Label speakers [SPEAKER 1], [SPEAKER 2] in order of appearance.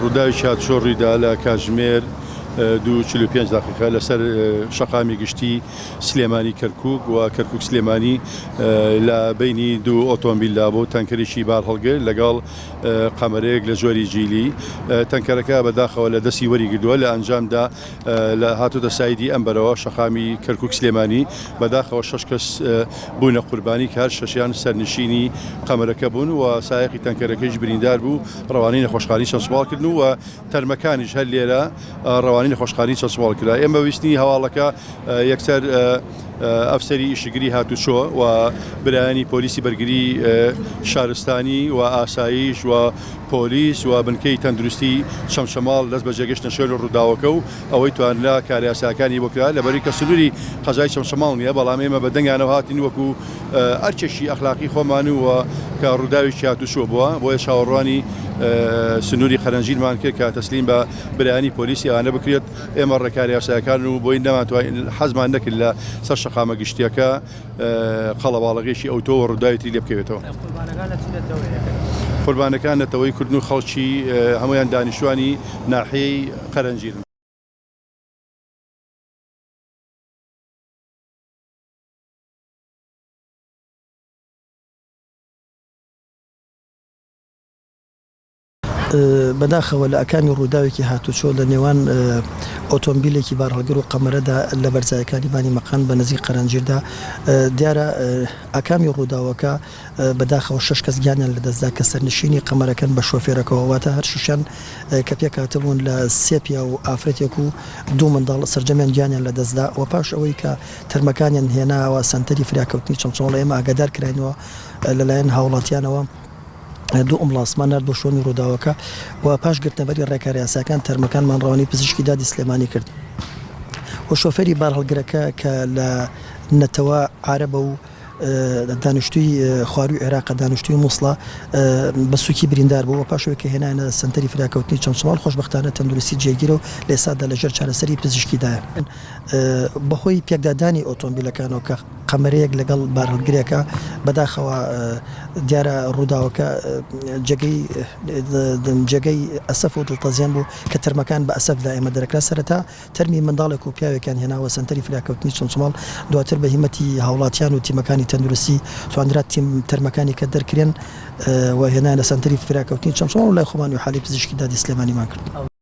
[SPEAKER 1] ڕووداوی هاتوچۆ ڕوویدا لە کاتژمێر 2:45 دقیقە لەسەر شەقامی گشتی سلێمانی کەرکووک و کەرکووک سلێمانی لە بینی دوو ئۆتۆمبیلدا بۆ تەنکەرێکی بار هەڵگر لەگەڵ قەمەرەیەک لە زۆری جیلی تەنکەرەکە بەداخەوە لە دەستی وەریگردووە لە ئەنجامدا لە هاتوتە سایدی ئەمبەرەوە شەقامی کەرکووک سلێمانی بەداخەوە 6 کەس بوونە قوربانی کە هەر شەشیان سەرنشینی قەمەرەکە بوون و سایەقی تەنکەرەکەیش بریندار بوو ڕەوانەی نەخۆشخانەی چەسوڵکردن و تەرمەکانیش هەر لێرە ڕەوانەی نەخۆشخانەی چەسوڵ کرا ئێمە ویستنی هەواڵەکە یەکسەر ئەفسەری ئیشگری هاتوچۆ و برایانی پۆلیسی بەرگری شارستانی و ئاسایش و پۆلیس و بنکەی تەندروستی شەمشەماڵ دەست بە جێگەشتە شوێن ڕووداوەکە و ئەوەی توانلا کاریاساکانی بۆکرا لەبەری کە سنووری قەزای شەمشەماڵ نییە بەڵام ئێمە بە دەنگیانەوە هاتین وەکو ئەرچێکی ئەخلاقی خۆمان و کە ڕووداوێکی هاتوچۆ بووە بۆیە چاوەڕوانی سنووری خەرەنجیرمان کرد کە تەسلیم بە برایانی پۆلیسی ئەوانە بکرێت ئێمە ڕێکاری یاساییەکان و بۆی نەماتوانین حەزمان نەکرد لە سەر شەقامە گشتیەکە قەڵەباڵغێکی ئەوتۆ ڕووداوێتی لێ بکەوێتەوە. قوربانەکان نەتەوەی کوردن و خەڵکی هەمویان دانیشتوانی ناحیەی قەرەنجیرن.
[SPEAKER 2] بەداخەوە لە ئەکانی ڕووداوێکی هاتوچۆ لە نێوان ئۆتۆمبیلێکی بارهەڵگر و قەمەرەدا لە بەرزایەکانی بانی مەقان بە نزیک قەرەنجیردا دیارە ئەکامی ڕووداوەکە بەداخەوە 6 کەس گیانیان لەدەستدا کە سەرنشینی قەمەرەکەن بە شۆفێرەکەوەواتە هەر شیشان کە پێکاتبوون لە سێپیا و ئافرەتێک و دوو منداڵ سەرجەمیان گیانیان لەدەستدا و پاش ئەوەی کە تەرمەکانیان هێناوە سەنتەری فراکەوتنی چەمچەماڵ ئێمە ئاگادار کراینەوە لەلایەن هاوڵاتیانەوە دوو ئەمڵاسمان نرد بۆ شۆنی ڕووداوەکە و پاش گرتنەبەری ڕێکاری یاساکان تەرمەکانمان ڕەوانەی پزیشکی دادی سلێمانی کرد و شۆفێری بارهەڵگرەکە کە لە نەتەوە عارەبە و دانیشتووی خواروی عێراق دانیشتووی مووسڵە بە سووکی بریندار بوو و پاشەوەی کە هێنانە سنتەری فراکەوتنی چەمچەماڵ خۆشبەختانە تەندروستی جێگیرە و لە ئێستادا لەژێر چارەسەری پزیشکیدایە بەخۆی پێکدادانی ئۆتۆمبیلەکانەوە کە قەمەرەیەک لەگەڵ بارهەڵگرێکە بەداخەوە دیارە ڕووداوەکە جێگەی ئەسەف و دڵتەزیان بوو کە تەرمەکان بە ئەسەفدا ئێمە دەرەکرا سەرەتا تەرمی منداڵێک و پیاوێکیان هێناوە سنتەری فراکەوتنی چەمچەماڵ دواتر بە هیمەتی هاوڵاتیان و تیمەکانی تەندروستی توانرات تیم تەرمەکانی کە دەرکرێن و هێنانە سنتەری فراکەوتنی چەمچەماڵ و لای خۆمان و حالی پزیشکی دادی سلێمانیمان کرد.